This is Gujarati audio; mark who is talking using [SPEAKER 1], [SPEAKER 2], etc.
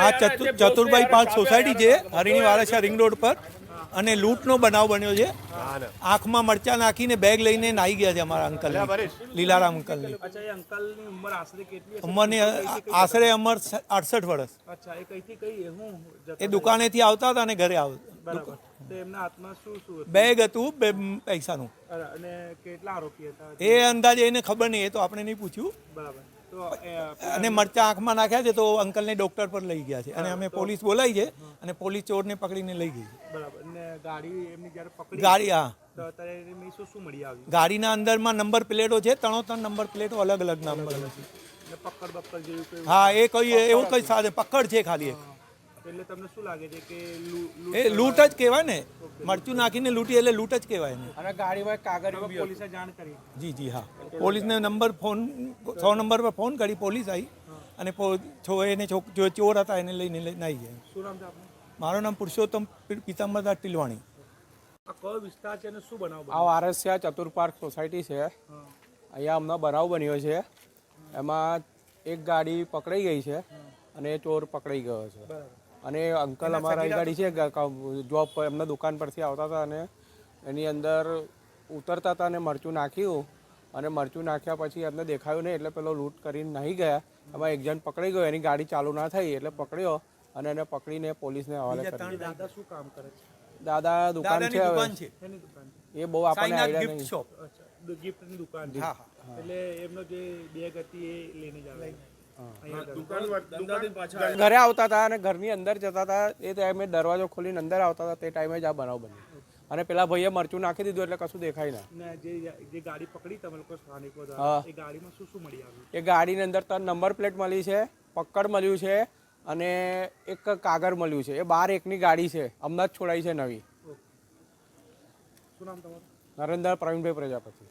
[SPEAKER 1] આ ચતુરભાઈ પાર્ક સોસાયટી છે, હરિણી વાળા રિંગ રોડ પર, અને લૂંટનો બનાવ બન્યો છે. આંખમાં મરચા નાખીને બેગ લઈને નાહી ગયા છે અમારા અંકલ, લીલારામ અંકલની. ઉંમરની આશરે 68 વર્ષ. એ દુકાનેથી આવતા હતા અને ઘરે આવતા. બેગ હતું પૈસાનું. એ અંદાજે એને ખબર નહીં, એ તો આપણે નહીં પૂછ્યું. અને મરચા આંખમાં નાખ્યા છે તો અંકલને ડોક્ટર પર લઈ ગયા છે, અને અમે પોલીસ બોલાવી છે, અને પોલીસ ચોરને પકડીને લઈ ગઈ છે. ગાડી હા, ગાડીના અંદરમાં નંબર પ્લેટો છે, 3 નંબર પ્લેટો અલગ અલગ નંબર છે. હા, એ કઈ એવું કઈ સાથે પકડ છે ખાલી.
[SPEAKER 2] એટલે તમને શું લાગે છે કે
[SPEAKER 1] એ લૂંટ જ કહેવાય ને, મરચું નાખીને લૂંટી એટલે લૂંટ જ કહેવાય ને.
[SPEAKER 2] અને ગાડીમાં કાગળ પોલીસે જાણ કરી?
[SPEAKER 1] જી હા, પોલીસને ફોન 100 નંબર પર ફોન કરી, પોલીસ આવી અને એને જો ચોર હતા એને લઈને આવી ગયા.
[SPEAKER 2] શું નામ છે આપનું?
[SPEAKER 1] મારું નામ પુરુષોત્તમ પિતાંબરદાસ ટીલવાણી.
[SPEAKER 2] આ કયો વિસ્તાર છે અને શું બનાવ?
[SPEAKER 3] આ વારસિયા ચતુર પાર્ક સોસાયટી છે. અહીંયા હમણાં બનાવ બન્યો છે. એમાં એક ગાડી પકડાઈ ગઈ છે અને ચોર પકડાઈ ગયો છે. અને અંકલ અમારા ગાડી છે, જોબ પર એમના દુકાન પરથી આવતા હતા અને એની અંદર ઉતરતા હતા અને મરચું નાખ્યું, અને મરચું નાખ્યા પછી એમને દેખાયું નહીં એટલે પેલો લૂંટ કરીને નાહી ગયા. એમાં એક જણ પકડાઈ ગયો, એની ગાડી ચાલુ ના થઈ એટલે પકડ્યો અને એને પકડીને પોલીસને હવાલે કરી.
[SPEAKER 2] દાદા શું કામ કરે છે?
[SPEAKER 3] દાદા દુકાન છે. એ બહુ આપણને આઈડિયા નહીં.
[SPEAKER 2] ગિફ્ટની દુકાન છે. એટલે એમનો જે બેગ હતી એ લઈને જ
[SPEAKER 3] ઘરે આવતા હતા અને ઘરની અંદર જતા હતા. એ ટાઈમે દરવાજો ખોલીને અંદર આવતા હતા, તે ટાઈમે જ આ બનાવ બન્યો. અને પેલા ભાઈએ મરચું નાખી દીધું એટલે કશું દેખાય ના.
[SPEAKER 2] જે ગાડી પકડી તમે લોકો સ્થાનિકો, એ ગાડીમાં શું શું મળી આવ્યું?
[SPEAKER 3] એ ગાડીની અંદર 3 નંબર પ્લેટ મળી છે, પકડ મળ્યું છે અને એક કાગળ મળ્યું છે. એ 12-1ની ગાડી છે, હમણાં જ છોડાઈ છે નવી.
[SPEAKER 2] શું નામ તમારું?
[SPEAKER 3] નરેન્દ્ર પ્રવીણભાઈ પ્રજાપતિ.